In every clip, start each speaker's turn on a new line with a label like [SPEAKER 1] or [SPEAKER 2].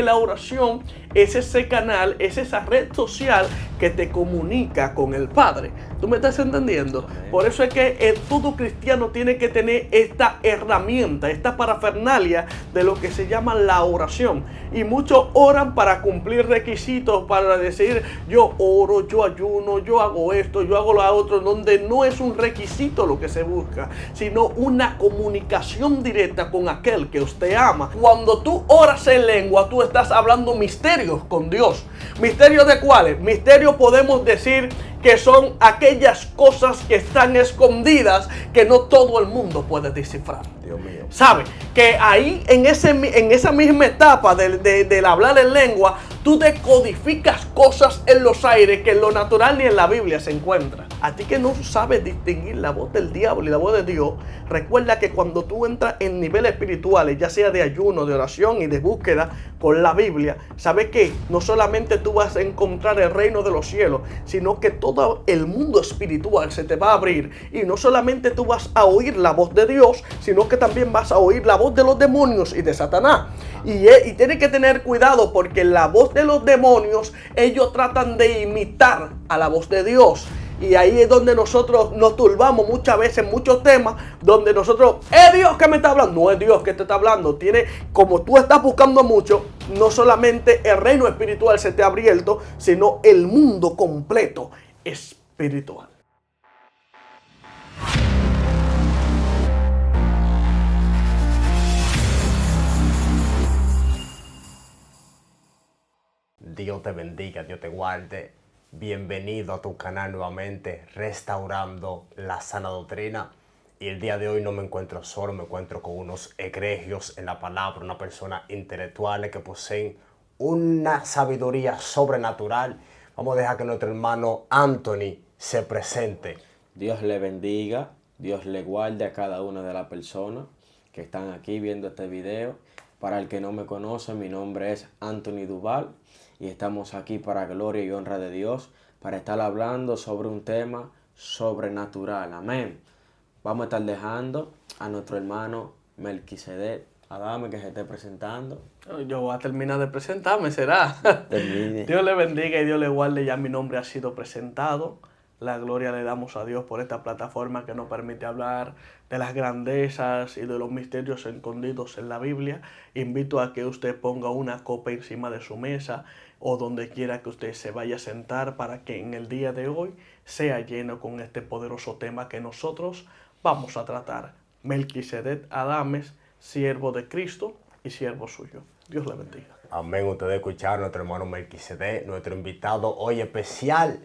[SPEAKER 1] La oración es ese canal, es esa red social que te comunica con el Padre. ¿Tú me estás entendiendo? Por eso es que todo cristiano tiene que tener esta herramienta, esta parafernalia de lo que se llama la oración. Y muchos oran para cumplir requisitos, para decir yo oro, yo ayuno, yo hago esto, yo hago lo otro, donde no es un requisito lo que se busca, sino una comunicación directa con aquel que usted ama. Cuando tú oras en lengua, tú estás hablando misterios con Dios. ¿Misterios de cuáles? Misterios podemos decir que son aquellas cosas que están escondidas que no todo el mundo puede descifrar.
[SPEAKER 2] Dios mío.
[SPEAKER 1] ¿Sabe? Que ahí en esa misma etapa del hablar en lengua, tú decodificas cosas en los aires que en lo natural ni en la Biblia se encuentra. A ti que no sabes distinguir la voz del diablo y la voz de Dios, recuerda que cuando tú entras en niveles espirituales, ya sea de ayuno, de oración y de búsqueda con la Biblia, sabes que no solamente tú vas a encontrar el reino de los cielos, sino que todo el mundo espiritual se te va a abrir. Y no solamente tú vas a oír la voz de Dios, sino que también vas a oír la voz de los demonios y de Satanás. Y tienes que tener cuidado porque la voz de los demonios, ellos tratan de imitar a la voz de Dios. Y ahí es donde nosotros nos turbamos muchas veces en muchos temas, donde nosotros, ¿es Dios que me está hablando? No es Dios que te está hablando. Tiene, como tú estás buscando mucho, no solamente el reino espiritual se te ha abierto, sino el mundo completo espiritual.
[SPEAKER 2] Dios te bendiga, Dios te guarde. Bienvenido a tu canal nuevamente, Restaurando la Sana Doctrina. Y el día de hoy no me encuentro solo, me encuentro con unos egregios en la palabra, una persona intelectuales que poseen una sabiduría sobrenatural. Vamos a dejar que nuestro hermano Anthony se presente.
[SPEAKER 3] Dios le bendiga, Dios le guarde a cada una de las personas que están aquí viendo este video. Para el que no me conoce, mi nombre es Anthony Duval y estamos aquí para gloria y honra de Dios, para estar hablando sobre un tema sobrenatural. Amén. Vamos a estar dejando a nuestro hermano Melquisedec Adame que se esté presentando.
[SPEAKER 1] Yo voy a terminar de presentarme, será.
[SPEAKER 3] Termine.
[SPEAKER 1] Dios le bendiga y Dios le guarde. Ya mi nombre ha sido presentado. La gloria le damos a Dios por esta plataforma que nos permite hablar de las grandezas y de los misterios escondidos en la Biblia. Invito a que usted ponga una copa encima de su mesa o donde quiera que usted se vaya a sentar para que en el día de hoy sea lleno con este poderoso tema que nosotros vamos a tratar. Melquisedec Adames, siervo de Cristo y siervo suyo. Dios le bendiga.
[SPEAKER 2] Amén. Ustedes escucharon a nuestro hermano Melquisedec, nuestro invitado hoy especial,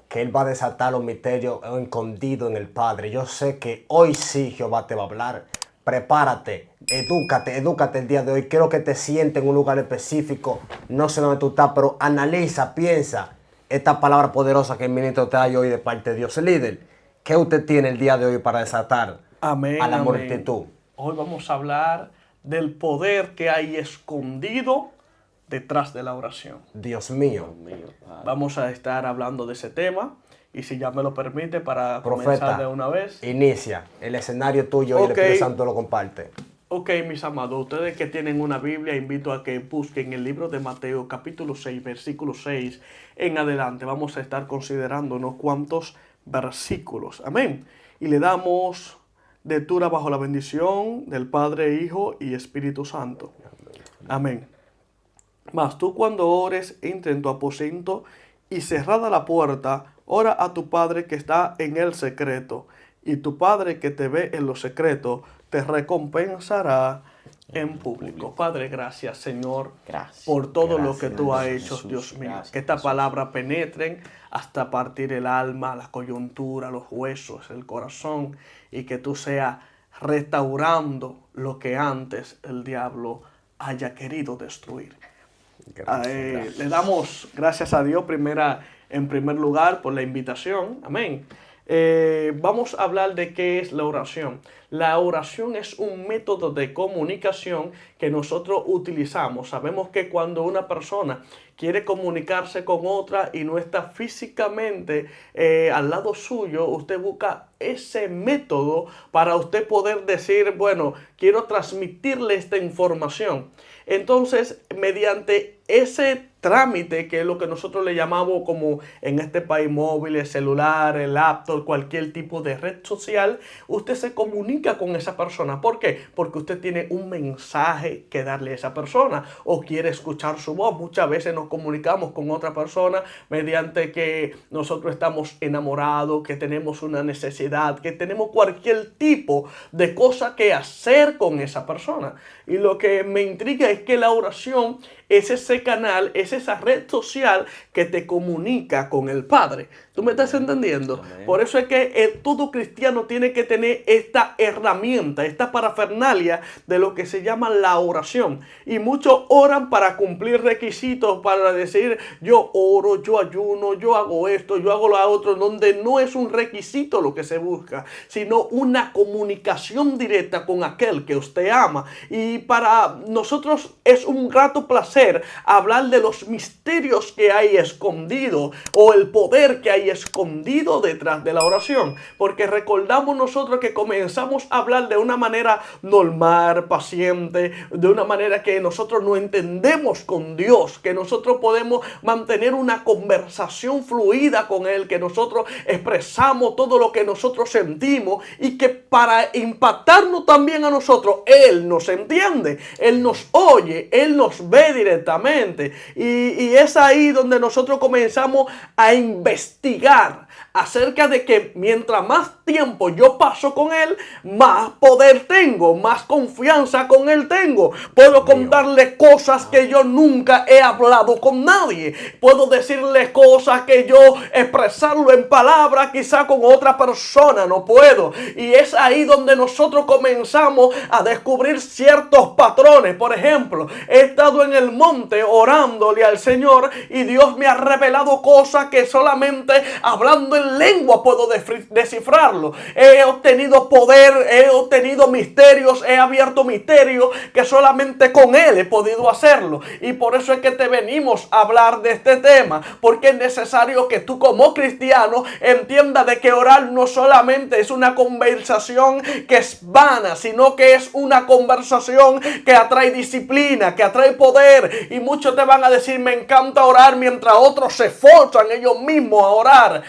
[SPEAKER 2] que él va a desatar los misterios escondidos en el Padre. Yo sé que hoy sí Jehová te va a hablar. Prepárate, edúcate el día de hoy. Quiero que te sientes en un lugar específico. No sé dónde tú estás, pero analiza, piensa esta palabra poderosa que el ministro trae hoy de parte de Dios. Líder, ¿qué usted tiene el día de hoy para desatar
[SPEAKER 1] Amén,
[SPEAKER 2] a la
[SPEAKER 1] amén.
[SPEAKER 2] multitud?
[SPEAKER 1] Hoy vamos a hablar del poder que hay escondido detrás de la oración.
[SPEAKER 2] Dios mío.
[SPEAKER 1] Vamos a estar hablando de ese tema y si ya me lo permite para
[SPEAKER 2] Profeta,
[SPEAKER 1] comenzar de una vez.
[SPEAKER 2] inicia. El escenario tuyo y el
[SPEAKER 1] Ok.
[SPEAKER 2] Espíritu Santo lo comparte.
[SPEAKER 1] Ok, mis amados, ustedes que tienen una Biblia, invito a que busquen el libro de Mateo, capítulo 6, versículo 6 en adelante. Vamos a estar considerando unos cuantos versículos. Amén. Y le damos lectura bajo la bendición del Padre, Hijo y Espíritu Santo. Amén. Mas tú cuando ores, entra en tu aposento y cerrada la puerta, ora a tu Padre que está en el secreto. Y tu Padre que te ve en lo secreto, te recompensará en público. Padre, gracias, Señor,
[SPEAKER 3] Gracias.
[SPEAKER 1] por todo lo
[SPEAKER 2] Gracias,
[SPEAKER 1] que tú has
[SPEAKER 3] Jesús.
[SPEAKER 1] hecho, Dios mío.
[SPEAKER 3] Gracias,
[SPEAKER 1] Que esta
[SPEAKER 3] Jesús.
[SPEAKER 1] palabra penetren hasta partir el alma, la coyuntura, los huesos, el corazón, y que tú seas restaurando lo que antes el diablo haya querido destruir. Le damos gracias a Dios en primer lugar por la invitación. Amén. Vamos a hablar de qué es la oración. La oración es un método de comunicación que nosotros utilizamos. Sabemos que cuando una persona quiere comunicarse con otra y no está físicamente al lado suyo, usted busca ese método para usted poder decir, bueno, quiero transmitirle esta información. Entonces, mediante ese trámite, que es lo que nosotros le llamamos como en este país móviles, celulares, laptop, cualquier tipo de red social, usted se comunica con esa persona. ¿Por qué? Porque usted tiene un mensaje que darle a esa persona o quiere escuchar su voz. Muchas veces nos comunicamos con otra persona mediante que nosotros estamos enamorados, que tenemos una necesidad, que tenemos cualquier tipo de cosa que hacer con esa persona. Y lo que me intriga es que la oración es ese canal, es esa red social que te comunica con el Padre. ¿Tú me estás entendiendo?
[SPEAKER 3] Amén.
[SPEAKER 1] Por eso es que todo cristiano tiene que tener esta herramienta, esta parafernalia de lo que se llama la oración. Y muchos oran para cumplir requisitos, para decir, yo oro, yo ayuno, yo hago esto, yo hago lo otro, donde no es un requisito lo que se busca, sino una comunicación directa con aquel que usted ama. Y para nosotros es un grato placer hablar de los misterios que hay escondidos o el poder que hay escondido detrás de la oración, porque recordamos nosotros que comenzamos a hablar de una manera normal, paciente, de una manera que nosotros no entendemos con Dios, que nosotros podemos mantener una conversación fluida con Él, que nosotros expresamos todo lo que nosotros sentimos y que para impactarnos también a nosotros, Él nos entiende, Él nos oye, Él nos ve directamente, y es ahí donde nosotros comenzamos a investigar acerca de que mientras más tiempo yo paso con Él, más poder tengo, más confianza con Él tengo. Puedo contarle cosas que yo nunca he hablado con nadie. Puedo decirle cosas que yo expresarlo en palabras quizá con otra persona no puedo. Y es ahí donde nosotros comenzamos a descubrir ciertos patrones. Por ejemplo, he estado en el monte orándole al Señor y Dios me ha revelado cosas que solamente hablando en lengua puedo descifrarlo. He obtenido poder, he obtenido misterios, he abierto misterios que solamente con Él he podido hacerlo. Y por eso es que te venimos a hablar de este tema, porque es necesario que tú como cristiano entiendas de que orar no solamente es una conversación que es vana, sino que es una conversación que atrae disciplina, que atrae poder. Y muchos te van a decir, me encanta orar, mientras otros se esforzan ellos mismos a orar.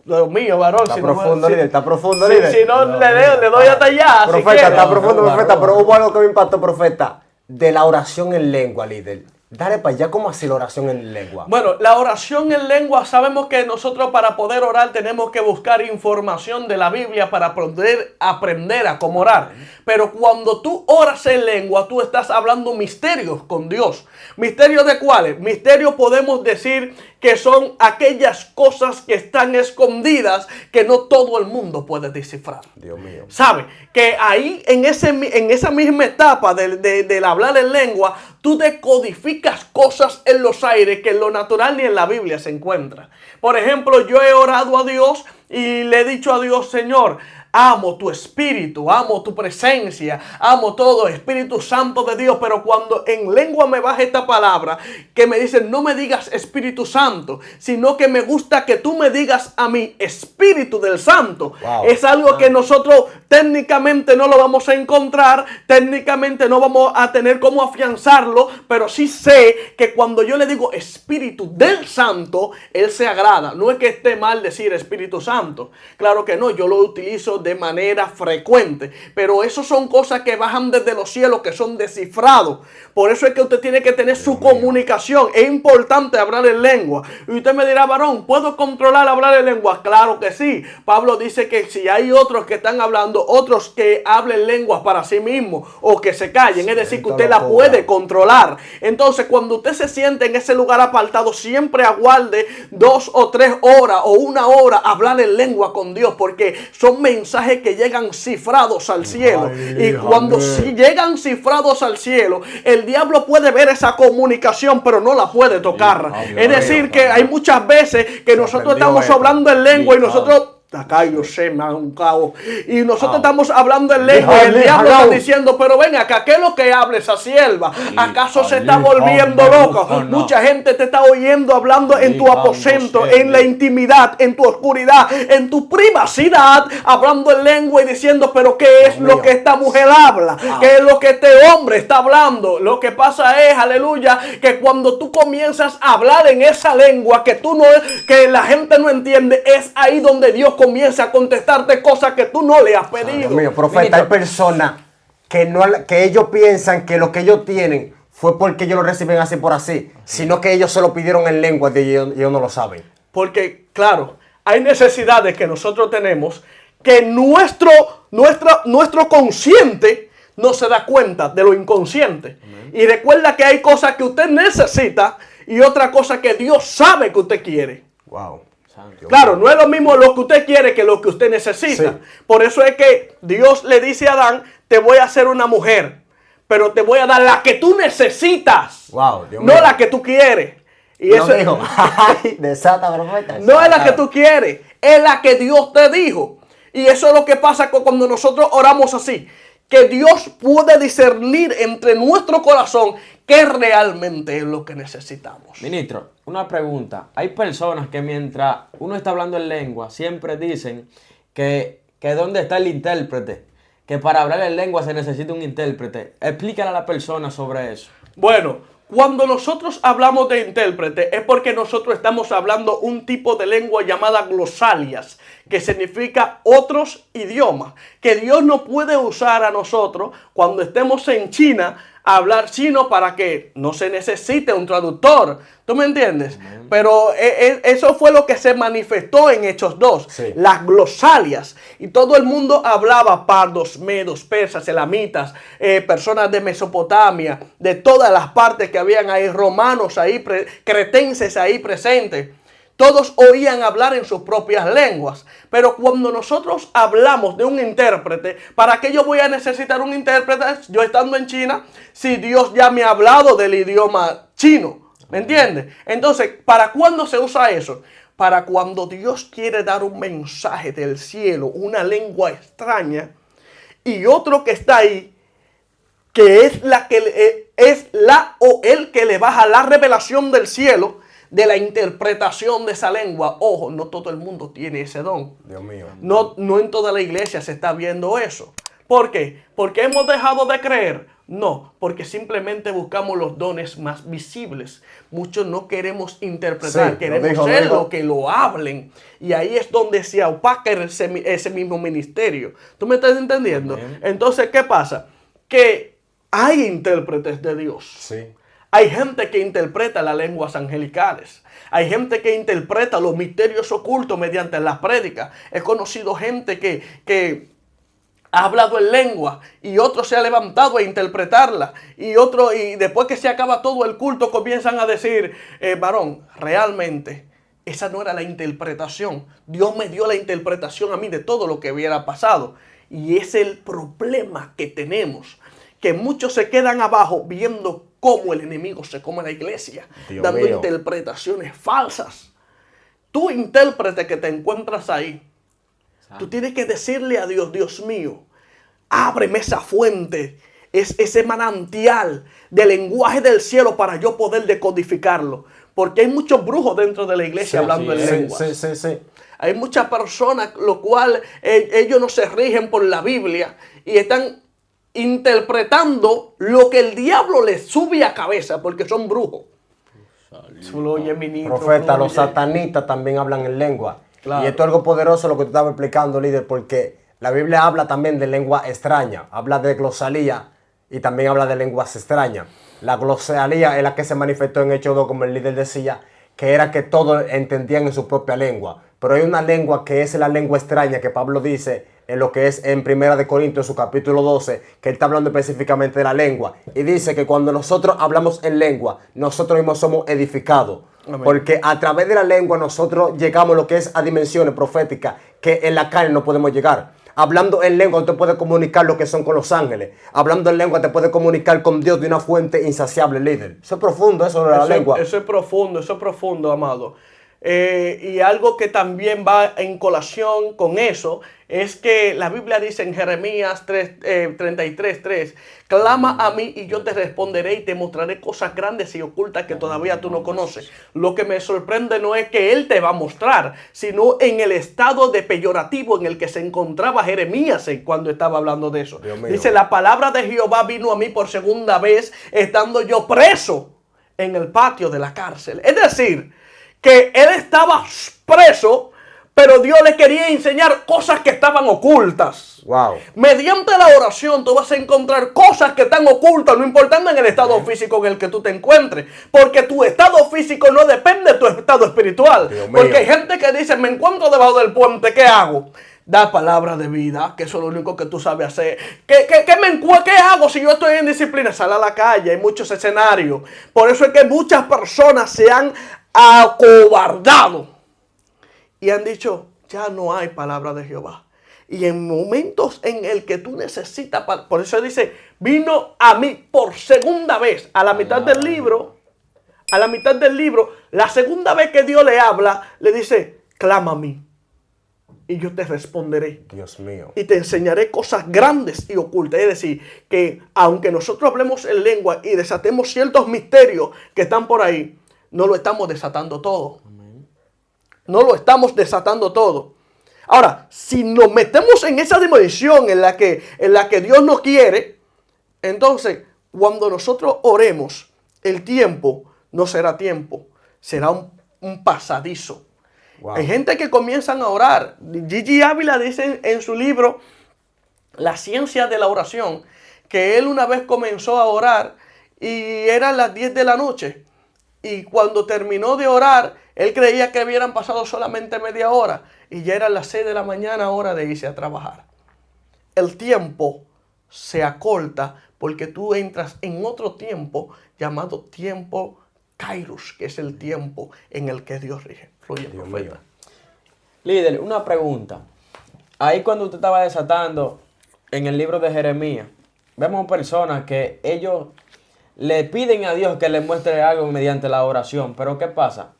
[SPEAKER 1] Dios mío, varón.
[SPEAKER 2] Está
[SPEAKER 1] si
[SPEAKER 2] profundo,
[SPEAKER 1] no,
[SPEAKER 2] líder, está profundo, líder.
[SPEAKER 1] Si no, le doy hasta allá.
[SPEAKER 2] Profeta, está profundo,
[SPEAKER 3] no,
[SPEAKER 2] profeta,
[SPEAKER 3] no,
[SPEAKER 2] pero
[SPEAKER 3] no.
[SPEAKER 2] hubo algo que me impactó, profeta, de la oración en lengua, líder. Dale para allá, ¿cómo hace la oración en lengua?
[SPEAKER 1] Bueno, la oración en lengua, sabemos que nosotros para poder orar tenemos que buscar información de la Biblia para poder aprender a cómo orar. Pero cuando tú oras en lengua, tú estás hablando misterios con Dios. ¿Misterios de cuáles? Misterios podemos decir que son aquellas cosas que están escondidas que no todo el mundo puede descifrar.
[SPEAKER 2] Dios mío.
[SPEAKER 1] ¿Sabe? Que ahí en esa misma etapa del hablar en lengua, tú decodificas cosas en los aires que en lo natural ni en la Biblia se encuentra. Por ejemplo, yo he orado a Dios y le he dicho a Dios, Señor, amo tu espíritu, amo tu presencia, amo todo, Espíritu Santo de Dios. Pero cuando en lengua me baja esta palabra que me dice, no me digas Espíritu Santo, sino que me gusta que tú me digas a mi Espíritu del Santo.
[SPEAKER 2] Wow.
[SPEAKER 1] Es algo que nosotros técnicamente no lo vamos a encontrar, técnicamente no vamos a tener cómo afianzarlo, pero sí sé que cuando yo le digo Espíritu del Santo, Él se agrada. No es que esté mal decir Espíritu Santo, claro que no, yo lo utilizo de manera frecuente, pero eso son cosas que bajan desde los cielos, que son descifrados. Por eso es que usted tiene que tener su comunicación. Es importante hablar en lengua. Y usted me dirá, varón, ¿puedo controlar hablar en lengua? Claro que sí. Pablo dice que si hay otros que están hablando, otros que hablen lenguas para sí mismos o que se callen, es decir, que usted la puede controlar. Entonces, cuando usted se siente en ese lugar apartado, siempre aguarde 2 o 3 horas o 1 hora hablar en lengua con Dios, porque son mensajes que llegan cifrados al cielo. Y cuando llegan cifrados al cielo, el diablo puede ver esa comunicación, pero no la puede tocar. Es decir, que hay muchas veces que nosotros estamos hablando en lengua y nosotros Acá yo sé, man, un caos. Y nosotros estamos hablando en lengua y el
[SPEAKER 2] Híjole,
[SPEAKER 1] diablo está
[SPEAKER 2] hello.
[SPEAKER 1] diciendo, pero ven acá, ¿qué es lo que habla esa sierva? ¿Acaso se está
[SPEAKER 3] Híjole,
[SPEAKER 1] volviendo loco?
[SPEAKER 3] no.
[SPEAKER 1] Mucha gente te está oyendo hablando en tu
[SPEAKER 3] Híjole,
[SPEAKER 1] aposento,
[SPEAKER 3] sí.
[SPEAKER 1] en la intimidad, en tu oscuridad, en tu privacidad, hablando en lengua y diciendo, pero ¿qué es lo que esta mujer habla? ¿Qué es lo que este hombre está hablando? Lo que pasa es, aleluya, que cuando tú comienzas a hablar en esa lengua que la gente no entiende, es ahí donde Dios comienza a contestarte cosas que tú no le has pedido.
[SPEAKER 2] Dios mío, profeta, hay personas que ellos piensan que lo que ellos tienen fue porque ellos lo reciben así por así, sino que ellos se lo pidieron en lengua y ellos no lo saben.
[SPEAKER 1] Porque, claro, hay necesidades que nosotros tenemos que nuestro consciente no se da cuenta de lo inconsciente. Y recuerda que hay cosas que usted necesita y otra cosa que Dios sabe que usted quiere.
[SPEAKER 2] Wow.
[SPEAKER 1] Claro, no es lo mismo lo que usted quiere que lo que usted necesita.
[SPEAKER 2] Sí.
[SPEAKER 1] Por eso es que Dios le dice a Adán, te voy a hacer una mujer, pero te voy a dar la que tú necesitas,
[SPEAKER 2] Wow, Dios
[SPEAKER 1] no
[SPEAKER 2] mío.
[SPEAKER 1] la que tú quieres. Y
[SPEAKER 2] No
[SPEAKER 1] eso
[SPEAKER 2] dijo, ay, desata, profeta.
[SPEAKER 1] no es la que tú quieres, es la que Dios te dijo. Y eso es lo que pasa cuando nosotros oramos así, que Dios puede discernir entre nuestro corazón qué realmente es lo que necesitamos.
[SPEAKER 3] Ministro, una pregunta. Hay personas que mientras uno está hablando en lengua, siempre dicen que ¿dónde está el intérprete? Que para hablar en lengua se necesita un intérprete. Explícale a la persona sobre eso.
[SPEAKER 1] Bueno, cuando nosotros hablamos de intérprete es porque nosotros estamos hablando un tipo de lengua llamada glosalias, que significa otros idiomas, que Dios no puede usar a nosotros cuando estemos en China a hablar chino para que no se necesite un traductor. ¿Tú me entiendes? Pero eso fue lo que se manifestó en Hechos 2,
[SPEAKER 2] Sí.
[SPEAKER 1] las glosalias. Y todo el mundo hablaba pardos, medos, persas, elamitas, personas de Mesopotamia, de todas las partes que habían ahí, romanos ahí, cretenses ahí presentes. Todos oían hablar en sus propias lenguas. Pero cuando nosotros hablamos de un intérprete, ¿para qué yo voy a necesitar un intérprete yo estando en China si Dios ya me ha hablado del idioma chino? ¿Me entiendes? Entonces, ¿para cuándo se usa eso? Para cuando Dios quiere dar un mensaje del cielo, una lengua extraña, y otro que está ahí, que es la o el que le baja la revelación del cielo, de la interpretación de esa lengua. Ojo, no todo el mundo tiene ese don.
[SPEAKER 2] Dios mío.
[SPEAKER 1] No en toda la iglesia se está viendo eso. ¿Por qué? ¿Porque hemos dejado de creer? No, porque simplemente buscamos los dones más visibles. Muchos no queremos interpretar,
[SPEAKER 2] Sí,
[SPEAKER 1] queremos
[SPEAKER 2] lo
[SPEAKER 1] ser
[SPEAKER 2] dijo.
[SPEAKER 1] lo que lo hablen. Y ahí es donde se opaca ese mismo ministerio. ¿Tú me estás entendiendo?
[SPEAKER 3] Amén.
[SPEAKER 1] Entonces, ¿qué pasa? Que hay intérpretes de Dios.
[SPEAKER 2] Sí.
[SPEAKER 1] Hay gente que interpreta las lenguas angelicales. Hay gente que interpreta los misterios ocultos mediante las prédicas. He conocido gente que ha hablado en lengua y otro se ha levantado a interpretarla. Y después que se acaba todo el culto comienzan a decir, varón, realmente esa no era la interpretación. Dios me dio la interpretación a mí de todo lo que hubiera pasado. Y es el problema que tenemos. Que muchos se quedan abajo viendo cómo el enemigo se come la iglesia,
[SPEAKER 2] Dios
[SPEAKER 1] dando
[SPEAKER 2] mío.
[SPEAKER 1] interpretaciones falsas. Tú, intérprete que te encuentras ahí, tú tienes que decirle a Dios, Dios mío, ábreme esa fuente, ese manantial de lenguaje del cielo para yo poder decodificarlo. Porque hay muchos brujos dentro de la iglesia hablando en lenguas.
[SPEAKER 2] Sí.
[SPEAKER 1] Hay muchas personas, lo cual ellos no se rigen por la Biblia y están interpretando lo que el diablo les sube a cabeza porque son brujos. Fluye, ministro,
[SPEAKER 2] Profeta, los
[SPEAKER 1] fluye.
[SPEAKER 2] satanistas también hablan en lengua.
[SPEAKER 1] Claro.
[SPEAKER 2] Y esto es algo poderoso lo que tú estabas explicando, líder, porque la Biblia habla también de lengua extraña, habla de glosalía y también habla de lenguas extrañas. La glosalía es la que se manifestó en Hechos 2, como el líder decía, que era que todos entendían en su propia lengua. Pero hay una lengua que es la lengua extraña que Pablo dice en lo que es en 1 de Corintios, su capítulo 12, que él está hablando específicamente de la lengua. Y dice que cuando nosotros hablamos en lengua, nosotros mismos somos edificados.
[SPEAKER 1] Amén.
[SPEAKER 2] Porque a través de la lengua nosotros llegamos a lo que es a dimensiones proféticas que en la carne no podemos llegar. Hablando en lengua te puedes comunicar lo que son con los ángeles. Hablando en lengua te puedes comunicar con Dios de una fuente insaciable, líder. Eso es profundo, eso de la lengua.
[SPEAKER 1] Eso es profundo, amado. y algo que también va en colación con eso, es que la Biblia dice en Jeremías 33:3, clama a mí y yo te responderé y te mostraré cosas grandes y ocultas que todavía tú no conoces. Lo que me sorprende no es que Él te va a mostrar, sino en el estado de peyorativo en el que se encontraba Jeremías cuando estaba hablando de eso. Dice, la palabra de Jehová vino a mí por segunda vez, estando yo preso en el patio de la cárcel. Es decir, que él estaba preso, pero Dios le quería enseñar cosas que estaban ocultas.
[SPEAKER 2] Wow.
[SPEAKER 1] Mediante la oración tú vas a encontrar cosas que están ocultas, no importando en el estado físico en el que tú te encuentres. Porque tu estado físico no depende de tu estado espiritual. Porque hay gente que dice, me encuentro debajo del puente, ¿qué hago? Da palabra de vida, que eso es lo único que tú sabes hacer. ¿Qué hago si yo estoy en disciplina? Sal a la calle, hay muchos escenarios. Por eso es que muchas personas se han acobardado y han dicho, ya no hay palabra de Jehová. Y en momentos en el que tú necesitas, por eso dice, vino a mí por segunda vez, a la mitad del libro, la segunda vez que Dios le habla, le dice, clama a mí y yo te responderé.
[SPEAKER 2] Dios mío.
[SPEAKER 1] Y te enseñaré cosas grandes y ocultas. Es decir, que aunque nosotros hablemos en lengua y desatemos ciertos misterios que están por ahí, no lo estamos desatando todo. No lo estamos desatando todo. Ahora, si nos metemos en esa dimensión en la que Dios nos quiere, entonces, cuando nosotros oremos, el tiempo no será tiempo, será un pasadizo. Wow. Hay gente que comienzan a orar. Gigi Ávila dice en su libro, La ciencia de la oración, que él una vez comenzó a orar y eran las 10 de la noche. Y cuando terminó de orar, él creía que hubieran pasado solamente media hora. Y ya eran las 6 de la mañana, hora de irse a trabajar. El tiempo se acorta porque tú entras en otro tiempo llamado tiempo Kairos, que es el tiempo en el que Dios rige. Fluye, profeta.
[SPEAKER 3] Líder, una pregunta. Ahí cuando usted estaba desatando en el libro de Jeremías, vemos personas que ellos le piden a Dios que les muestre algo mediante la oración. Pero ¿qué pasa?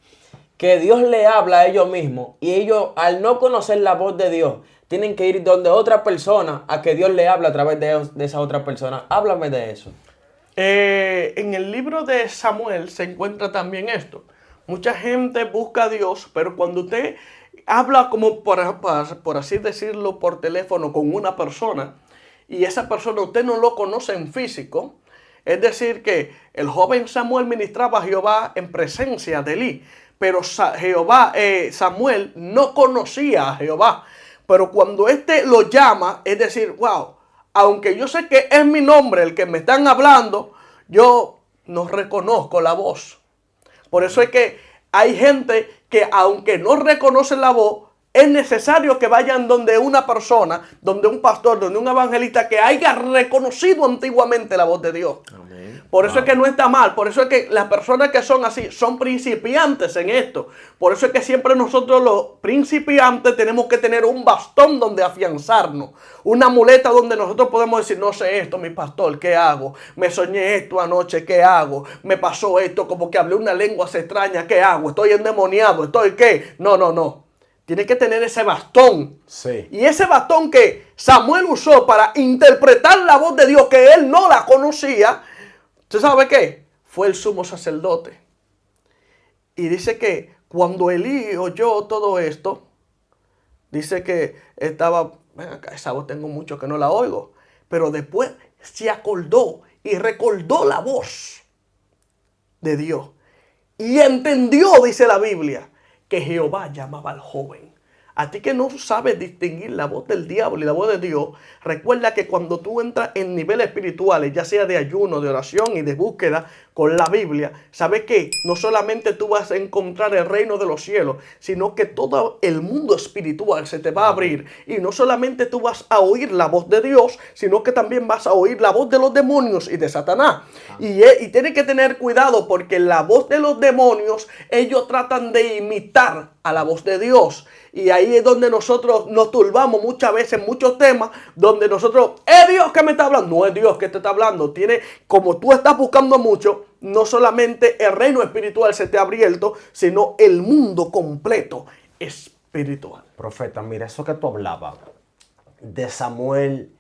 [SPEAKER 3] Que Dios le habla a ellos mismos y ellos, al no conocer la voz de Dios, tienen que ir donde otra persona a que Dios le hable a través de esa otra persona. Háblame de eso.
[SPEAKER 1] En el libro de Samuel se encuentra también esto. Mucha gente busca a Dios, pero cuando usted habla como por así decirlo por teléfono con una persona y esa persona usted no lo conoce en físico, es decir que el joven Samuel ministraba a Jehová en presencia de Elí, pero Samuel no conocía a Jehová. Pero cuando éste lo llama, es decir, wow, aunque yo sé que es mi nombre el que me están hablando, yo no reconozco la voz. Por eso es que hay gente que aunque no reconocen la voz, es necesario que vayan donde una persona, donde un pastor, donde un evangelista que haya reconocido antiguamente la voz de Dios. Amén. Por eso es que no está mal, por eso es que las personas que son así son principiantes en esto. Por eso es que siempre nosotros los principiantes tenemos que tener un bastón donde afianzarnos. Una muleta donde nosotros podemos decir, no sé esto, mi pastor, ¿qué hago? Me soñé esto anoche, ¿qué hago? Me pasó esto, como que hablé una lengua extraña, ¿qué hago? Estoy endemoniado, ¿estoy qué? No. Tiene que tener ese bastón.
[SPEAKER 2] Sí.
[SPEAKER 1] Y ese bastón que Samuel usó para interpretar la voz de Dios, que él no la conocía, ¿usted sabe qué? Fue el sumo sacerdote. Y dice que cuando Elí oyó todo esto, dice que estaba, ven acá, esa voz tengo mucho que no la oigo. Pero después se acordó y recordó la voz de Dios. Y entendió, dice la Biblia, que Jehová llamaba al joven. A ti que no sabes distinguir la voz del diablo y la voz de Dios, recuerda que cuando tú entras en niveles espirituales, ya sea de ayuno, de oración y de búsqueda con la Biblia, sabes que no solamente tú vas a encontrar el reino de los cielos, sino que todo el mundo espiritual se te va a abrir. Y no solamente tú vas a oír la voz de Dios, sino que también vas a oír la voz de los demonios y de Satanás. Y tienes que tener cuidado porque la voz de los demonios, ellos tratan de imitar a la voz de Dios. Y ahí es donde nosotros nos turbamos muchas veces en muchos temas, donde nosotros, ¿es Dios que me está hablando? No es Dios que te está hablando. Como tú estás buscando mucho, no solamente el reino espiritual se te ha abierto, sino el mundo completo espiritual.
[SPEAKER 2] Profeta, mira, eso que tú hablabas de Samuel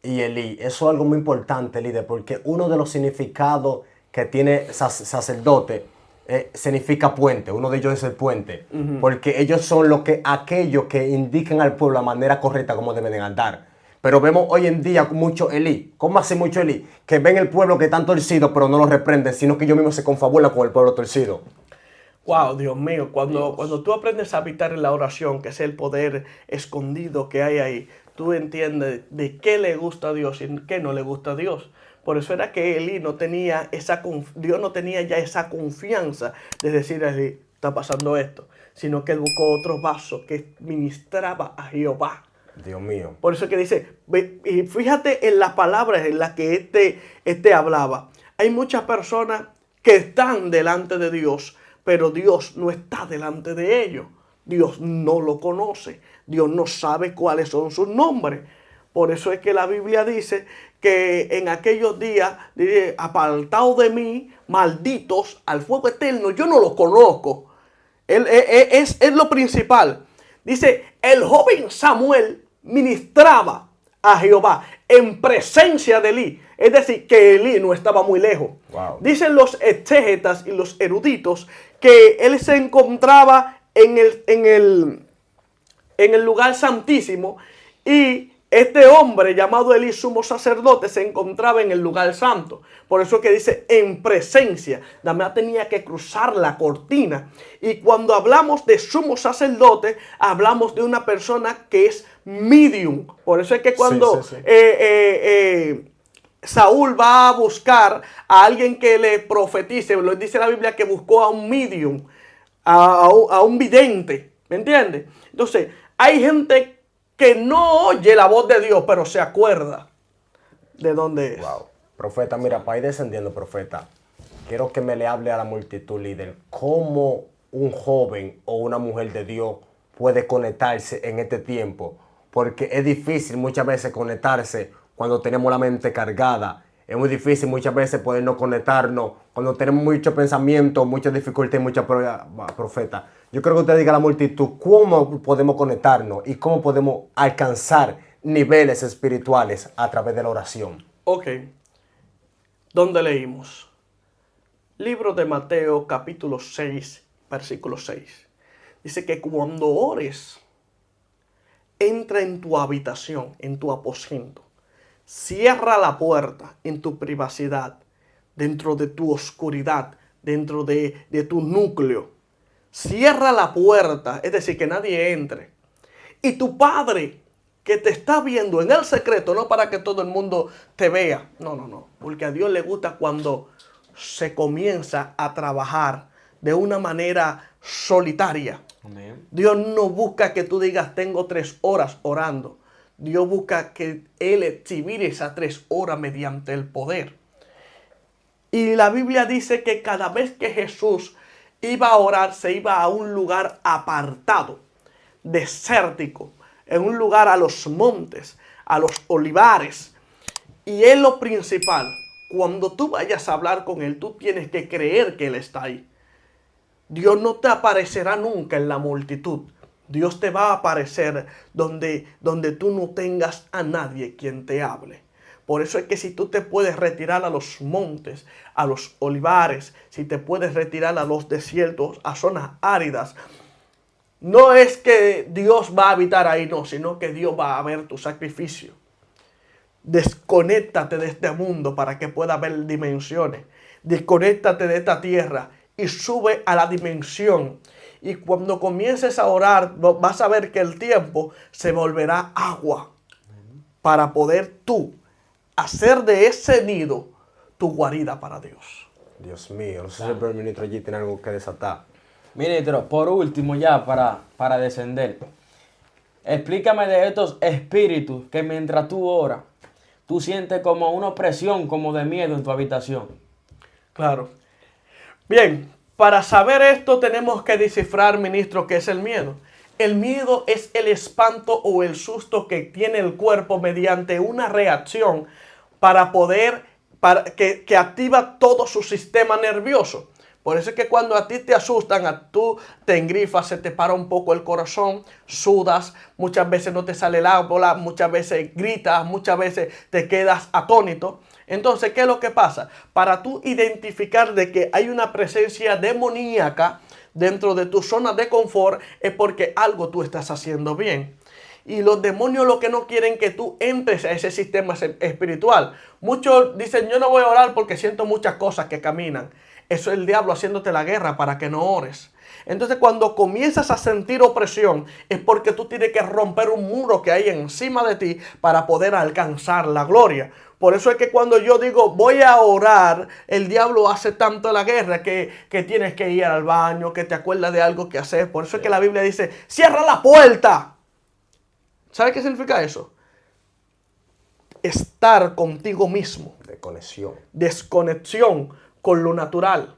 [SPEAKER 2] y Elí, eso es algo muy importante, líder, porque uno de los significados que tiene sacerdote significa puente. Uno de ellos es el puente, porque ellos son aquellos que indican al pueblo la manera correcta como deben andar. Pero vemos hoy en día mucho Elí. ¿Cómo hace mucho Elí? Que ven el pueblo que están torcidos, pero no lo reprenden, sino que ellos mismos se confabulan con el pueblo torcido.
[SPEAKER 1] Wow, Dios mío, cuando tú aprendes a habitar en la oración, que es el poder escondido que hay ahí, tú entiendes de qué le gusta a Dios y qué no le gusta a Dios. Por eso era que Elí no tenía Dios no tenía ya esa confianza de decir a Elí, está pasando esto, sino que él buscó otro vaso que ministraba a Jehová.
[SPEAKER 2] Dios mío.
[SPEAKER 1] Por eso que dice, y fíjate en las palabras en las que este hablaba. Hay muchas personas que están delante de Dios, pero Dios no está delante de ellos. Dios no lo conoce. Dios no sabe cuáles son sus nombres. Por eso es que la Biblia dice que en aquellos días, dice, apartados de mí, malditos al fuego eterno, yo no los conozco. Es lo principal. Dice, el joven Samuel ministraba a Jehová en presencia de Elí. Es decir, que Elí no estaba muy lejos.
[SPEAKER 2] Wow.
[SPEAKER 1] Dicen los exégetas y los eruditos que él se encontraba en el lugar santísimo y este hombre llamado Elí, sumo sacerdote, se encontraba en el lugar santo. Por eso es que dice en presencia. Además tenía que cruzar la cortina. Y cuando hablamos de sumo sacerdote, hablamos de una persona que es medium. Por eso es que cuando Saúl va a buscar a alguien que le profetice, lo dice la Biblia que buscó a un medium, a un vidente. ¿Me entiendes? Entonces, hay gente que no oye la voz de Dios, pero se acuerda de dónde es.
[SPEAKER 2] Wow. Profeta, mira, para ir descendiendo, profeta, quiero que me le hable a la multitud, líder, cómo un joven o una mujer de Dios puede conectarse en este tiempo. Porque es difícil muchas veces conectarse cuando tenemos la mente cargada. Es muy difícil muchas veces podernos conectarnos cuando tenemos mucho pensamiento, mucha dificultad y mucha prueba, profeta. Yo creo que usted diga a la multitud cómo podemos conectarnos y cómo podemos alcanzar niveles espirituales a través de la oración.
[SPEAKER 1] Ok. ¿Dónde leímos? Libro de Mateo, capítulo 6, versículo 6. Dice que cuando ores, entra en tu habitación, en tu aposento. Cierra la puerta en tu privacidad, dentro de tu oscuridad, dentro de tu núcleo. Cierra la puerta, es decir, que nadie entre. Y tu Padre que te está viendo en el secreto, no para que todo el mundo te vea. No. Porque a Dios le gusta cuando se comienza a trabajar de una manera solitaria.
[SPEAKER 3] Amén.
[SPEAKER 1] Dios no busca que tú digas, tengo 3 horas orando. Dios busca que Él exhibir esas 3 horas mediante el poder. Y la Biblia dice que cada vez que Jesús iba a orar, se iba a un lugar apartado, desértico, en un lugar a los montes, a los olivares. Y es lo principal. Cuando tú vayas a hablar con Él, tú tienes que creer que Él está ahí. Dios no te aparecerá nunca en la multitud. Dios te va a aparecer donde tú no tengas a nadie quien te hable. Por eso es que si tú te puedes retirar a los montes, a los olivares, si te puedes retirar a los desiertos, a zonas áridas, no es que Dios va a habitar ahí, no, sino que Dios va a ver tu sacrificio. Desconéctate de este mundo para que pueda ver dimensiones. Desconéctate de esta tierra y sube a la dimensión. Y cuando comiences a orar, vas a ver que el tiempo se volverá agua para poder tú hacer de ese nido tu guarida para Dios.
[SPEAKER 2] Dios mío, no sé si el primer ministro allí tiene algo que desatar.
[SPEAKER 3] Ministro, por último ya para descender, explícame de estos espíritus que mientras tú oras, tú sientes como una opresión, como de miedo en tu habitación.
[SPEAKER 1] Claro. Bien, para saber esto tenemos que descifrar, ministro, qué es el miedo. El miedo es el espanto o el susto que tiene el cuerpo mediante una reacción para que activa todo su sistema nervioso. Por eso es que cuando a ti te asustan, tú te engrifas, se te para un poco el corazón, sudas, muchas veces no te sale el agua, muchas veces gritas, muchas veces te quedas atónito. Entonces, ¿qué es lo que pasa? Para tú identificar de que hay una presencia demoníaca dentro de tu zona de confort, es porque algo tú estás haciendo bien. Y los demonios lo que no quieren que tú entres a ese sistema espiritual. Muchos dicen, yo no voy a orar porque siento muchas cosas que caminan. Eso es el diablo haciéndote la guerra para que no ores. Entonces cuando comienzas a sentir opresión es porque tú tienes que romper un muro que hay encima de ti para poder alcanzar la gloria. Por eso es que cuando yo digo voy a orar, el diablo hace tanto la guerra que tienes que ir al baño, que te acuerdas de algo que hacer. Por eso es que la Biblia dice, cierra la puerta. ¿Sabe qué significa eso? Estar contigo mismo. Desconexión con lo natural.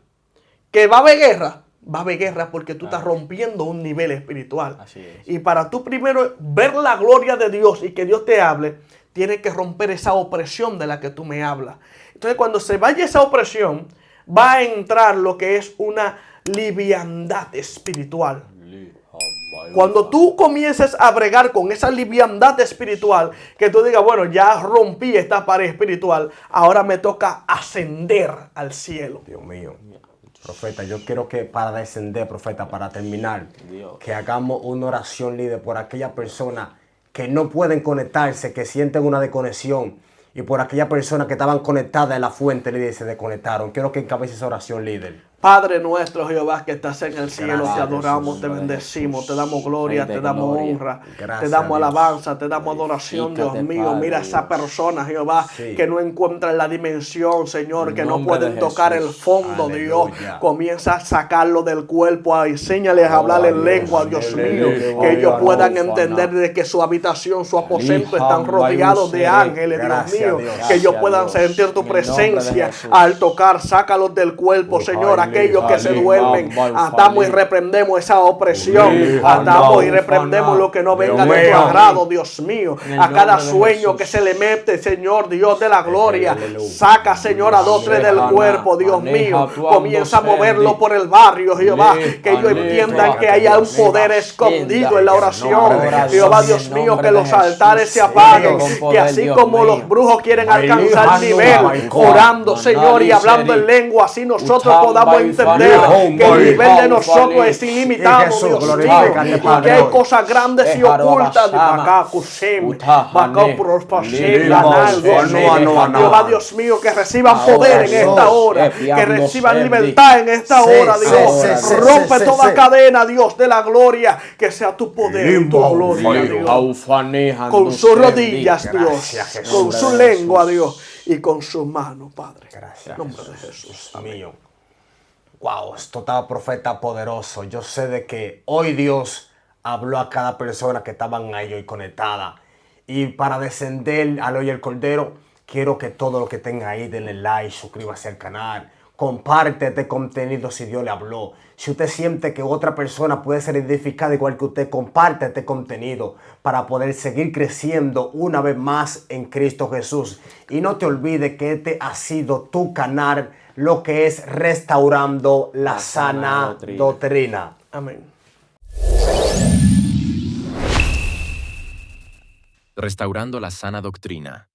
[SPEAKER 1] ¿Que va a haber guerra? Va a haber guerra porque tú estás rompiendo un nivel espiritual.
[SPEAKER 3] Así es.
[SPEAKER 1] Y para tú primero ver la gloria de Dios y que Dios te hable, tienes que romper esa opresión de la que tú me hablas. Entonces cuando se vaya esa opresión, va a entrar lo que es una liviandad espiritual. Cuando tú comiences a bregar con esa liviandad espiritual, que tú digas, bueno, ya rompí esta pared espiritual, ahora me toca ascender al cielo.
[SPEAKER 2] Dios mío. Profeta, yo quiero que para descender, profeta, para terminar, que hagamos una oración líder por aquellas personas que no pueden conectarse, que sienten una desconexión, y por aquellas personas que estaban conectadas en la fuente líder y se desconectaron. Quiero que encabece esa oración líder.
[SPEAKER 1] Padre nuestro Jehová que estás en el cielo,
[SPEAKER 2] Gracias,
[SPEAKER 1] te adoramos,
[SPEAKER 2] Jesús,
[SPEAKER 1] te bendecimos, te damos
[SPEAKER 3] Rey
[SPEAKER 1] gloria,
[SPEAKER 3] de
[SPEAKER 1] te damos
[SPEAKER 3] gloria.
[SPEAKER 1] honra,
[SPEAKER 2] Gracias,
[SPEAKER 1] te damos
[SPEAKER 2] Dios.
[SPEAKER 1] alabanza, te damos adoración, Dios
[SPEAKER 3] Glorifícate,
[SPEAKER 1] mío.
[SPEAKER 3] Padre,
[SPEAKER 1] Mira esa
[SPEAKER 3] Dios.
[SPEAKER 1] persona, Jehová,
[SPEAKER 2] Sí.
[SPEAKER 1] que no encuentran la dimensión, Señor,
[SPEAKER 3] En
[SPEAKER 1] que no
[SPEAKER 3] nombre de
[SPEAKER 1] pueden tocar el
[SPEAKER 3] Jesús.
[SPEAKER 1] fondo,
[SPEAKER 2] Aleluya.
[SPEAKER 1] Dios. Comienza a sacarlo del cuerpo, enséñales a hablar en
[SPEAKER 2] Dios,
[SPEAKER 1] lengua, Dios
[SPEAKER 2] aleluya.
[SPEAKER 1] mío, que ellos puedan entender de que su habitación, su aposento están rodeados de ángeles, Dios
[SPEAKER 2] Gracias,
[SPEAKER 1] mío,
[SPEAKER 2] Dios.
[SPEAKER 1] que ellos
[SPEAKER 3] Gracias,
[SPEAKER 1] puedan
[SPEAKER 3] Dios.
[SPEAKER 1] sentir tu
[SPEAKER 3] En el nombre de
[SPEAKER 1] presencia
[SPEAKER 3] Jesús.
[SPEAKER 1] al tocar, sácalos del cuerpo, Señor, aquellos que se duermen. Atamos y reprendemos esa opresión. Atamos y reprendemos lo que no venga de tu agrado, Dios mío.
[SPEAKER 3] En el
[SPEAKER 1] A cada
[SPEAKER 3] nombre de
[SPEAKER 1] sueño
[SPEAKER 3] Jesús.
[SPEAKER 1] que se le mete, Señor, Dios de la gloria.
[SPEAKER 2] Aleluya.
[SPEAKER 1] Saca, Señor, a dos, tres del cuerpo, Dios mío. Comienza a moverlo por el barrio, Jehová. Que ellos entiendan que haya un poder escondido en la oración. Jehová, Dios mío, que los altares se apaguen. Que así como los brujos quieren alcanzar nivel, orando, Señor, y hablando en lengua, así nosotros podamos entender que el nivel de nosotros es ilimitado,
[SPEAKER 2] Jesús,
[SPEAKER 1] Dios mío,
[SPEAKER 2] glorifícate,
[SPEAKER 1] y
[SPEAKER 2] Padre.
[SPEAKER 1] que hay cosas grandes y ocultas. Jehová, Dios mío, que reciban poder en esta hora, que reciban libertad en esta hora, Dios. Rompe toda cadena, Dios de la gloria, que sea tu poder y tu gloria, Dios. Con sus rodillas, Dios,
[SPEAKER 2] Gracias, Jesús.
[SPEAKER 1] con su lengua, Dios, y con sus manos, Padre.
[SPEAKER 2] Gracias,
[SPEAKER 1] En nombre de Jesús.
[SPEAKER 2] mío. Wow, esto está profeta poderoso. Yo sé de que hoy Dios habló a cada persona que estaban ahí hoy conectada. Y para descender al hoy el Cordero, quiero que todo lo que tenga ahí denle like, suscríbase al canal, comparte este contenido si Dios le habló. Si usted siente que otra persona puede ser edificada igual que usted, comparte este contenido para poder seguir creciendo una vez más en Cristo Jesús. Y no te olvides que este ha sido tu canal, lo que es Restaurando la Sana Doctrina.
[SPEAKER 1] Amén.
[SPEAKER 4] Restaurando la Sana Doctrina.